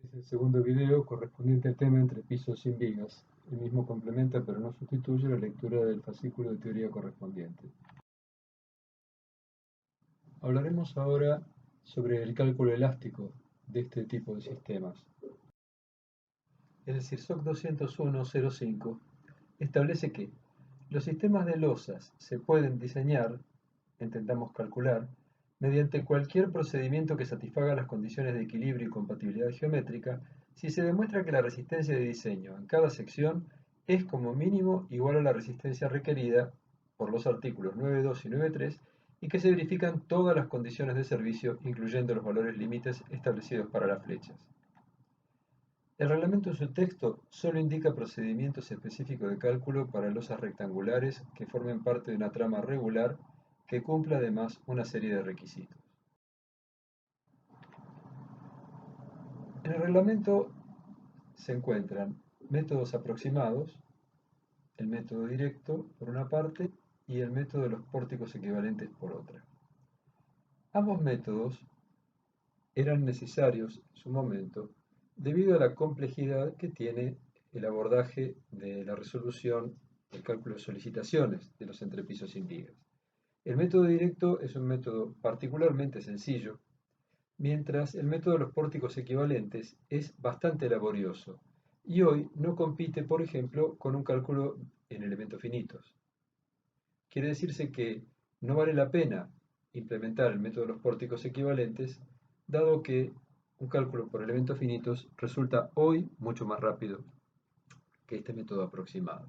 Es el segundo video correspondiente al tema entre pisos sin vigas. El mismo complementa pero no sustituye la lectura del fascículo de teoría correspondiente. Hablaremos ahora sobre el cálculo elástico de este tipo de sistemas. El CIRSOC 201.05 establece que los sistemas de losas se pueden diseñar, entendamos calcular, mediante cualquier procedimiento que satisfaga las condiciones de equilibrio y compatibilidad geométrica si se demuestra que la resistencia de diseño en cada sección es como mínimo igual a la resistencia requerida por los artículos 9.2 y 9.3 y que se verifican todas las condiciones de servicio, incluyendo los valores límites establecidos para las flechas. El reglamento en su texto solo indica procedimientos específicos de cálculo para losas rectangulares que formen parte de una trama regular que cumpla además una serie de requisitos. En el reglamento se encuentran métodos aproximados, el método directo por una parte y el método de los pórticos equivalentes por otra. Ambos métodos eran necesarios en su momento debido a la complejidad que tiene el abordaje de la resolución del cálculo de solicitaciones de los entrepisos sin vigas. El método directo es un método particularmente sencillo, mientras el método de los pórticos equivalentes es bastante laborioso y hoy no compite, por ejemplo, con un cálculo en elementos finitos. Quiere decirse que no vale la pena implementar el método de los pórticos equivalentes, dado que un cálculo por elementos finitos resulta hoy mucho más rápido que este método aproximado.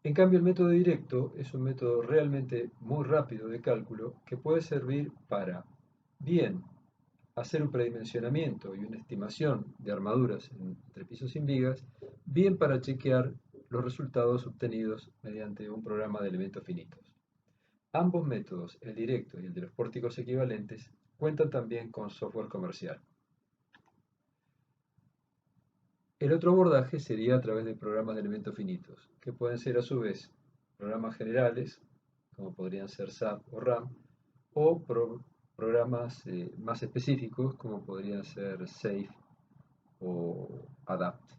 En cambio, el método directo es un método realmente muy rápido de cálculo que puede servir para, bien, hacer un predimensionamiento y una estimación de armaduras entre pisos sin vigas, bien para chequear los resultados obtenidos mediante un programa de elementos finitos. Ambos métodos, el directo y el de los pórticos equivalentes, cuentan también con software comercial. El otro abordaje sería a través de programas de elementos finitos, que pueden ser a su vez programas generales, como podrían ser SAP o RAM, o programas más específicos, como podrían ser SAFE o ADAPT.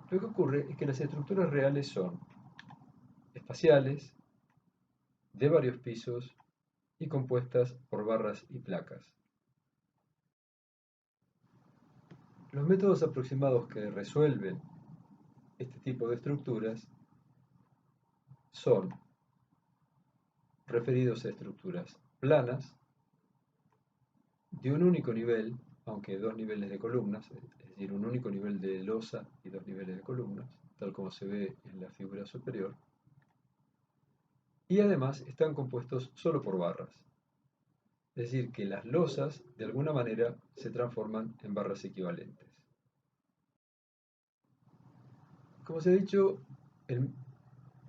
Lo que ocurre es que las estructuras reales son espaciales, de varios pisos y compuestas por barras y placas. Los métodos aproximados que resuelven este tipo de estructuras son referidos a estructuras planas, de un único nivel, aunque dos niveles de columnas, es decir, un único nivel de losa y dos niveles de columnas, tal como se ve en la figura superior, y además están compuestos solo por barras. Es decir, que las losas, de alguna manera, se transforman en barras equivalentes. Como se ha dicho, el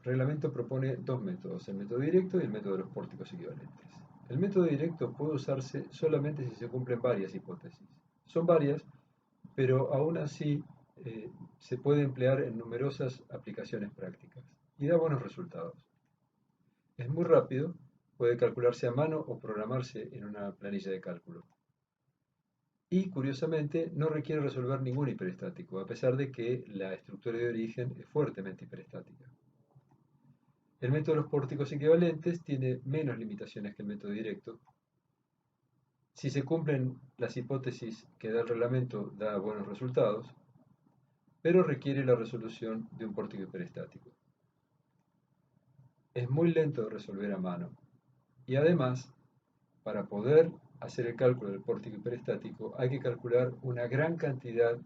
reglamento propone dos métodos, el método directo y el método de los pórticos equivalentes. El método directo puede usarse solamente si se cumplen varias hipótesis. Son varias, pero aún así se puede emplear en numerosas aplicaciones prácticas y da buenos resultados. Es muy rápido, puede calcularse a mano o programarse en una planilla de cálculo. Y curiosamente no requiere resolver ningún hiperestático, a pesar de que la estructura de origen es fuertemente hiperestática. El método de los pórticos equivalentes tiene menos limitaciones que el método directo. Si se cumplen las hipótesis que da el reglamento, da buenos resultados, pero requiere la resolución de un pórtico hiperestático. Es muy lento de resolver a mano y además, para poder hacer el cálculo del pórtico hiperestático hay que calcular una gran cantidad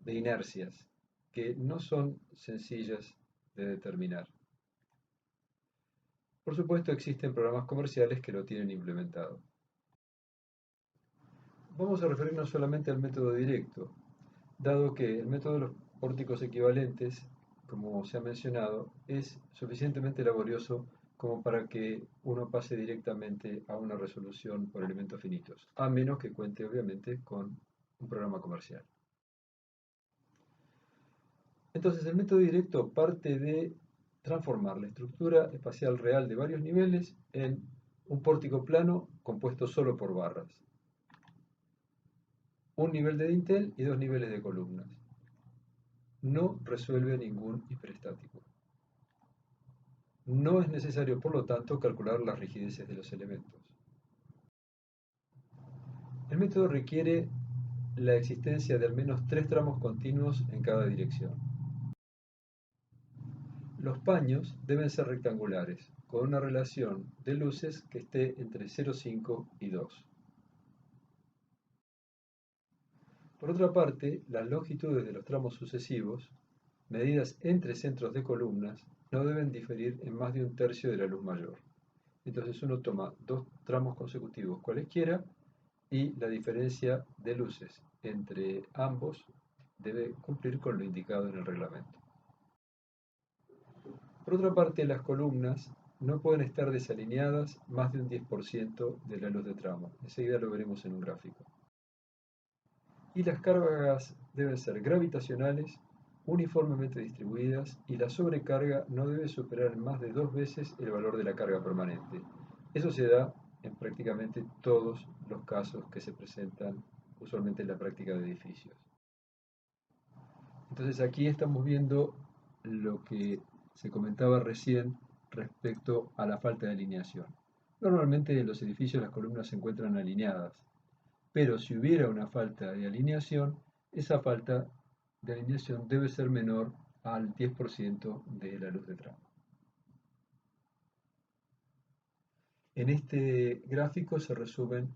de inercias que no son sencillas de determinar. Por supuesto, existen programas comerciales que lo tienen implementado. Vamos a referirnos solamente al método directo, dado que el método de los pórticos equivalentes, como se ha mencionado, es suficientemente laborioso como para que uno pase directamente a una resolución por elementos finitos, a menos que cuente obviamente con un programa comercial. Entonces el método directo parte de transformar la estructura espacial real de varios niveles en un pórtico plano compuesto solo por barras. un nivel de dintel y dos niveles de columnas. No resuelve ningún hiperestático. No es necesario, por lo tanto, calcular las rigideces de los elementos. El método requiere la existencia de al menos 3 tramos continuos en cada dirección. Los paños deben ser rectangulares, con una relación de luces que esté entre 0,5 y 2. Por otra parte, las longitudes de los tramos sucesivos, medidas entre centros de columnas, no deben diferir en más de un tercio de la luz mayor. Entonces uno toma dos tramos consecutivos cualesquiera y la diferencia de luces entre ambos debe cumplir con lo indicado en el reglamento. Por otra parte, las columnas no pueden estar desalineadas más de un 10% de la luz de tramo. Enseguida lo veremos en un gráfico. Y las cargas deben ser gravitacionales, uniformemente distribuidas, y la sobrecarga no debe superar más de 2 veces el valor de la carga permanente. Eso se da en prácticamente todos los casos que se presentan usualmente en la práctica de edificios. Entonces aquí estamos viendo lo que se comentaba recién respecto a la falta de alineación. Normalmente en los edificios las columnas se encuentran alineadas, pero si hubiera una falta de alineación, esa falta de alineación debe ser menor al 10% de la luz de tramo. En este gráfico se resumen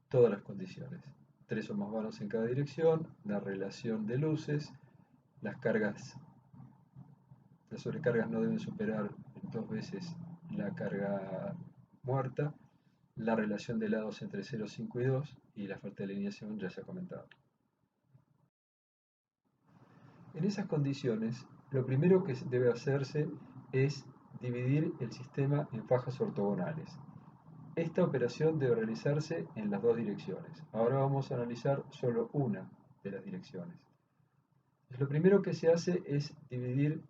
todas las condiciones. 3 o más vanos en cada dirección, la relación de luces, las sobrecargas no deben superar 2 veces la carga muerta, la relación de lados entre 0,5 y 2 y la falta de alineación ya se ha comentado. En esas condiciones, lo primero que debe hacerse es dividir el sistema en fajas ortogonales. Esta operación debe realizarse en las dos direcciones. Ahora vamos a analizar solo una de las direcciones. Lo primero que se hace es dividir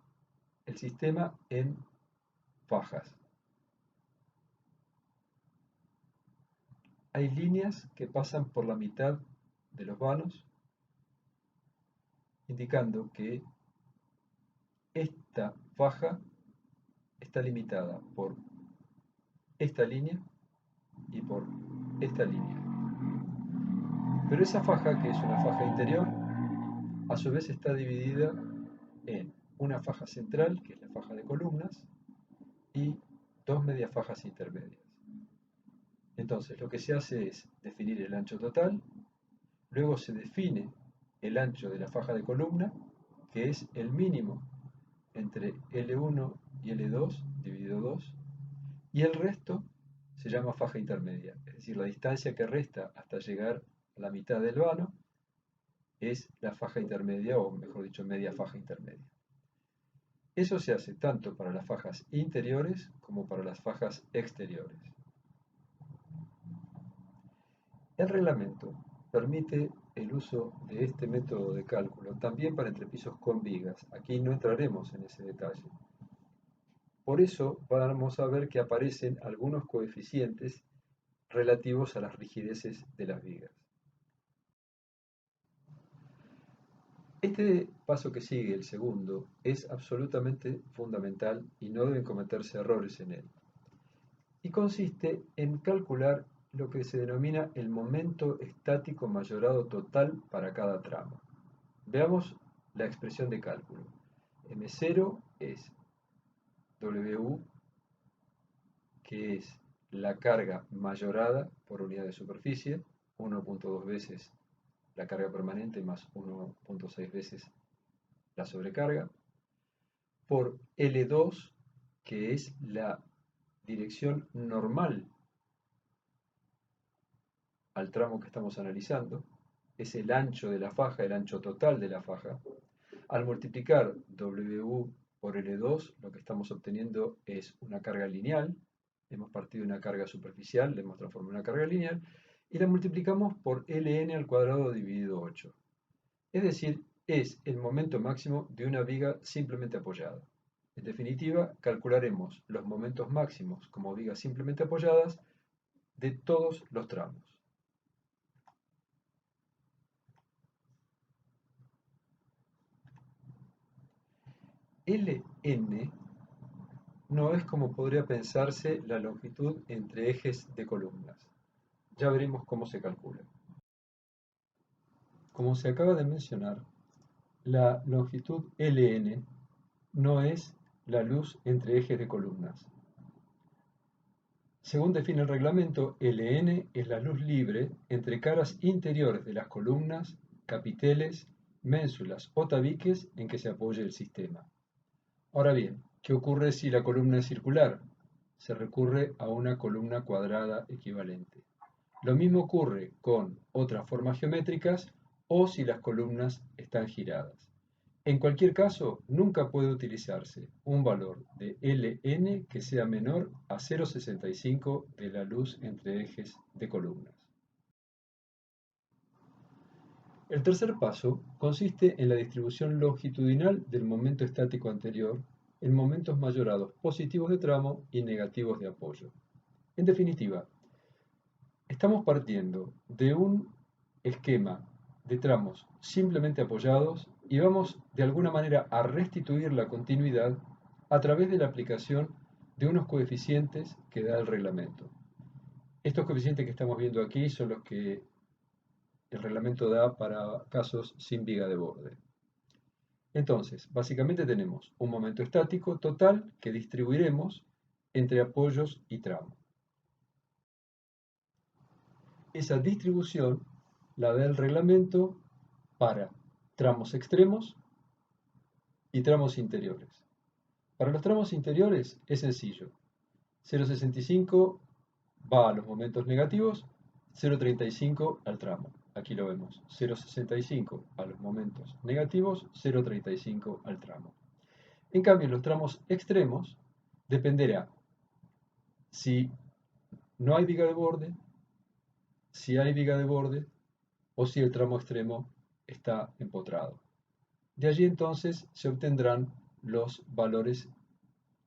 el sistema en fajas. Hay líneas que pasan por la mitad de los vanos, indicando que esta faja está limitada por esta línea y por esta línea. Pero esa faja, que es una faja interior, a su vez está dividida en una faja central, que es la faja de columnas, y dos medias fajas intermedias. Entonces, lo que se hace es definir el ancho total, luego se define el ancho de la faja de columna, que es el mínimo entre L1 y L2 dividido 2, y el resto se llama faja intermedia, es decir, la distancia que resta hasta llegar a la mitad del vano es la faja intermedia, o mejor dicho, media faja intermedia. Eso se hace tanto para las fajas interiores como para las fajas exteriores. El reglamento permite el uso de este método de cálculo también para entrepisos con vigas. Aquí no entraremos en ese detalle. Por eso vamos a ver que aparecen algunos coeficientes relativos a las rigideces de las vigas. Este paso que sigue, el segundo, es absolutamente fundamental y no deben cometerse errores en él. Y consiste en calcular lo que se denomina el momento estático mayorado total para cada tramo. Veamos la expresión de cálculo. M0 es W, que es la carga mayorada por unidad de superficie, 1.2 veces la carga permanente más 1.6 veces la sobrecarga, por L2, que es la dirección normal al tramo que estamos analizando, es el ancho de la faja, el ancho total de la faja. Al multiplicar W por L2, lo que estamos obteniendo es una carga lineal. Hemos partido de una carga superficial, la hemos transformado en una carga lineal, y la multiplicamos por Ln al cuadrado dividido 8. Es decir, es el momento máximo de una viga simplemente apoyada. En definitiva, calcularemos los momentos máximos como vigas simplemente apoyadas de todos los tramos. Ln no es como podría pensarse la longitud entre ejes de columnas. Ya veremos cómo se calcula. Como se acaba de mencionar, la longitud Ln no es la luz entre ejes de columnas. Según define el reglamento, Ln es la luz libre entre caras interiores de las columnas, capiteles, ménsulas o tabiques en que se apoye el sistema. Ahora bien, ¿qué ocurre si la columna es circular? Se recurre a una columna cuadrada equivalente. Lo mismo ocurre con otras formas geométricas o si las columnas están giradas. En cualquier caso, nunca puede utilizarse un valor de Ln que sea menor a 0,65 de la luz entre ejes de columnas. El tercer paso consiste en la distribución longitudinal del momento estático anterior en momentos mayorados positivos de tramo y negativos de apoyo. En definitiva, estamos partiendo de un esquema de tramos simplemente apoyados y vamos de alguna manera a restituir la continuidad a través de la aplicación de unos coeficientes que da el reglamento. Estos coeficientes que estamos viendo aquí son los que el reglamento da para casos sin viga de borde. Entonces, básicamente tenemos un momento estático total que distribuiremos entre apoyos y tramo. Esa distribución la da el reglamento para tramos extremos y tramos interiores. Para los tramos interiores es sencillo. 0,65 va a los momentos negativos, 0,35 al tramo. Aquí lo vemos. 0,65 a los momentos negativos, 0,35 al tramo. En cambio, en los tramos extremos dependerá si no hay viga de borde, si hay viga de borde o si el tramo extremo está empotrado. De allí entonces se obtendrán los valores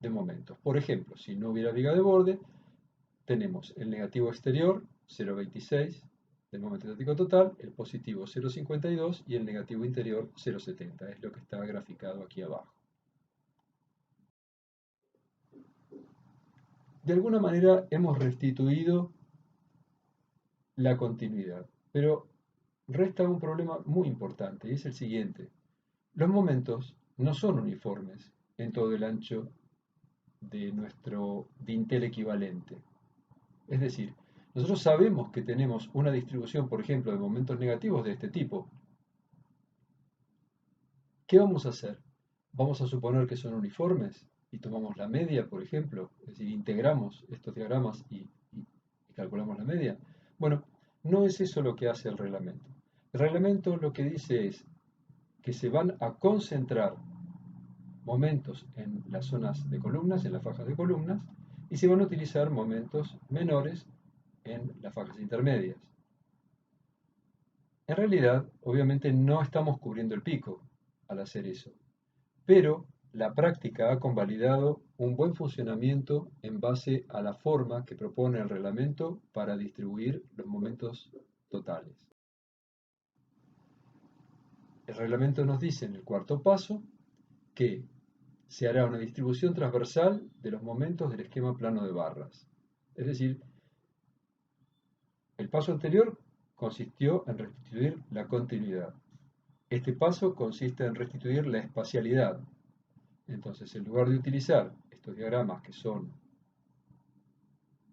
de momentos. Por ejemplo, si no hubiera viga de borde, tenemos el negativo exterior 0,26 del momento estático total, el positivo 0,52 y el negativo interior 0,70. Es lo que está graficado aquí abajo. De alguna manera hemos restituido la continuidad, pero resta un problema muy importante y es el siguiente. Los momentos no son uniformes en todo el ancho de nuestro dintel equivalente. Es decir, nosotros sabemos que tenemos una distribución, por ejemplo, de momentos negativos de este tipo. ¿Qué vamos a hacer? Vamos a suponer que son uniformes y tomamos la media, por ejemplo, es decir, integramos estos diagramas y calculamos la media. Bueno, no es eso lo que hace el reglamento. El reglamento lo que dice es que se van a concentrar momentos en las zonas de columnas, en las fajas de columnas, y se van a utilizar momentos menores en las fajas intermedias. En realidad, obviamente no estamos cubriendo el pico al hacer eso, pero la práctica ha convalidado un buen funcionamiento en base a la forma que propone el reglamento para distribuir los momentos totales. El reglamento nos dice en el cuarto paso que se hará una distribución transversal de los momentos del esquema plano de barras. Es decir, el paso anterior consistió en restituir la continuidad. Este paso consiste en restituir la espacialidad. Entonces, en lugar de utilizar estos diagramas que son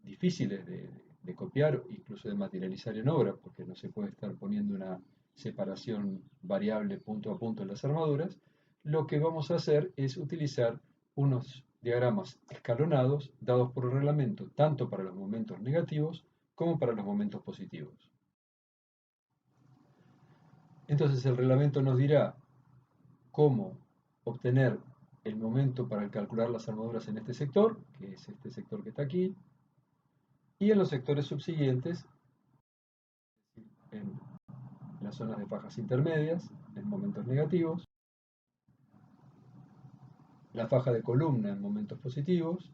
difíciles de copiar, incluso de materializar en obra, porque no se puede estar poniendo una separación variable punto a punto en las armaduras, lo que vamos a hacer es utilizar unos diagramas escalonados dados por el reglamento, tanto para los momentos negativos como para los momentos positivos. Entonces el reglamento nos dirá cómo obtener el momento para calcular las armaduras en este sector, que es este sector que está aquí, y en los sectores subsiguientes, en las zonas de fajas intermedias, en momentos negativos, la faja de columna en momentos positivos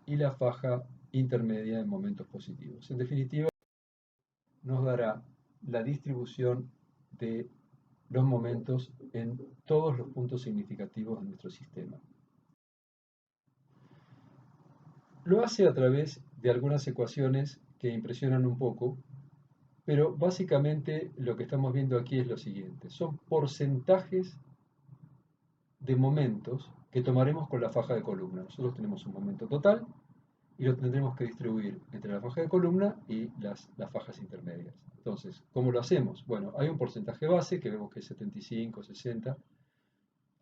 y la faja intermedia en momentos positivos. En definitiva, nos dará la distribución de los momentos en todos los puntos significativos de nuestro sistema. Lo hace a través de algunas ecuaciones que impresionan un poco, pero básicamente lo que estamos viendo aquí es lo siguiente. Son porcentajes de momentos que tomaremos con la faja de columna. Nosotros tenemos un momento total y lo tendremos que distribuir entre la faja de columna y las fajas intermedias. Entonces, ¿cómo lo hacemos? Bueno, hay un porcentaje base que vemos que es 75, 60,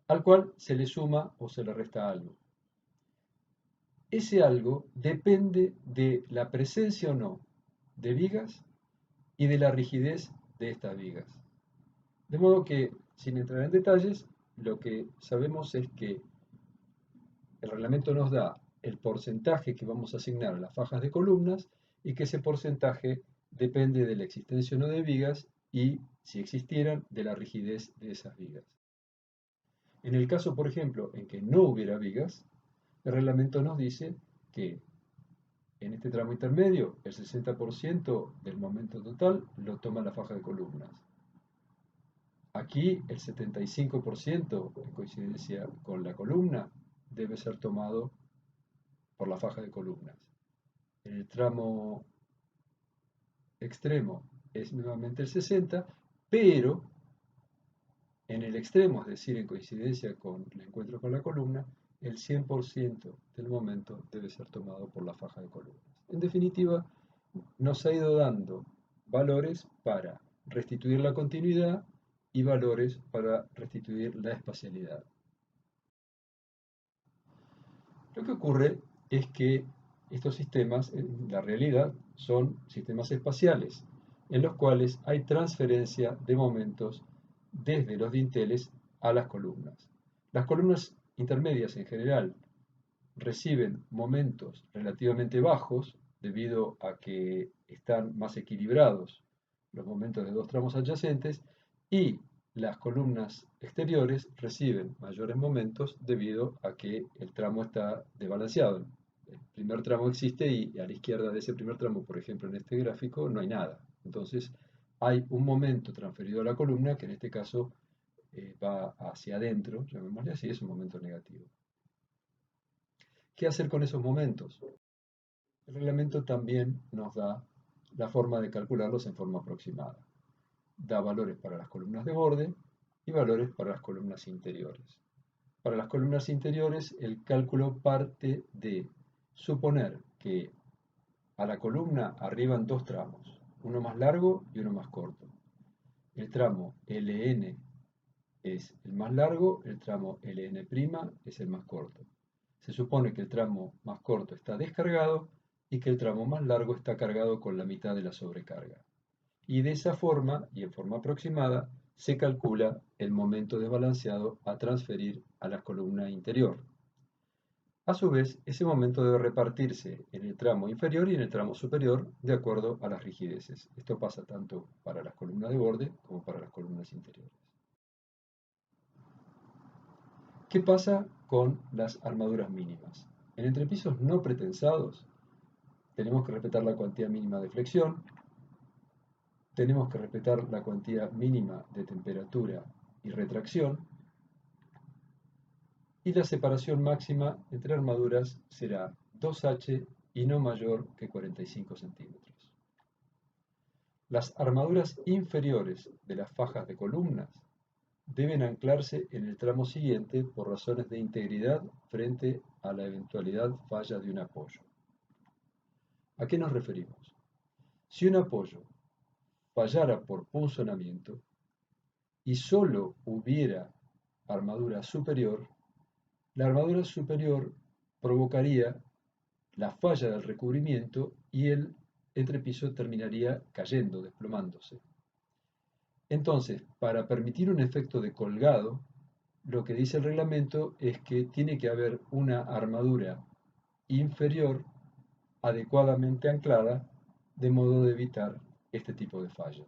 al cual se le suma o se le resta algo. Ese algo depende de la presencia o no de vigas y de la rigidez de estas vigas. De modo que, sin entrar en detalles, lo que sabemos es que el reglamento nos da el porcentaje que vamos a asignar a las fajas de columnas y que ese porcentaje depende de la existencia o no de vigas y, si existieran, de la rigidez de esas vigas. En el caso, por ejemplo, en que no hubiera vigas, el reglamento nos dice que en este tramo intermedio el 60% del momento total lo toma la faja de columnas. Aquí el 75% en coincidencia con la columna debe ser tomado por la faja de columnas. En el tramo extremo es nuevamente el 60%, pero en el extremo, es decir, en coincidencia con el encuentro con la columna, el 100% del momento debe ser tomado por la faja de columnas. En definitiva, nos ha ido dando valores para restituir la continuidad y valores para restituir la espacialidad. Lo que ocurre es que estos sistemas, en la realidad, son sistemas espaciales, en los cuales hay transferencia de momentos desde los dinteles a las columnas. Las columnas intermedias en general reciben momentos relativamente bajos debido a que están más equilibrados los momentos de dos tramos adyacentes y las columnas exteriores reciben mayores momentos debido a que el tramo está desbalanceado. El primer tramo existe y a la izquierda de ese primer tramo, por ejemplo en este gráfico, no hay nada. Entonces hay un momento transferido a la columna que en este caso va hacia adentro, llamémosle así, es un momento negativo. ¿Qué hacer con esos momentos? El reglamento también nos da la forma de calcularlos en forma aproximada. Da valores para las columnas de borde y valores para las columnas interiores. Para las columnas interiores, el cálculo parte de suponer que a la columna arriban dos tramos, uno más largo y uno más corto. El tramo LN es el más largo, el tramo LN' es el más corto. Se supone que el tramo más corto está descargado y que el tramo más largo está cargado con la mitad de la sobrecarga. Y de esa forma, y en forma aproximada, se calcula el momento desbalanceado a transferir a la columna interior. A su vez, ese momento debe repartirse en el tramo inferior y en el tramo superior de acuerdo a las rigideces. Esto pasa tanto para las columnas de borde como para las columnas interiores. ¿Qué pasa con las armaduras mínimas? En entrepisos no pretensados tenemos que respetar la cuantía mínima de flexión, tenemos que respetar la cuantía mínima de temperatura y retracción, y la separación máxima entre armaduras será 2H y no mayor que 45 centímetros. Las armaduras inferiores de las fajas de columnas deben anclarse en el tramo siguiente por razones de integridad frente a la eventualidad falla de un apoyo. ¿A qué nos referimos? Si un apoyo fallara por punzonamiento y solo hubiera armadura superior, la armadura superior provocaría la falla del recubrimiento y el entrepiso terminaría cayendo, desplomándose. Entonces, para permitir un efecto de colgado, lo que dice el reglamento es que tiene que haber una armadura inferior adecuadamente anclada de modo de evitar este tipo de fallas.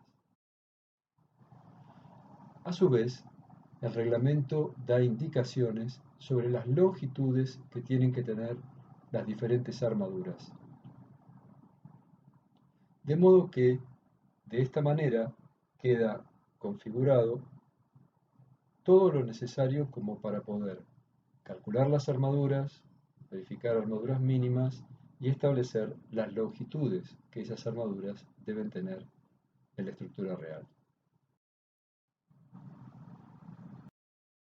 A su vez, el reglamento da indicaciones sobre las longitudes que tienen que tener las diferentes armaduras. De modo que, de esta manera, queda configurado todo lo necesario como para poder calcular las armaduras, verificar armaduras mínimas y establecer las longitudes que esas armaduras deben tener en la estructura real.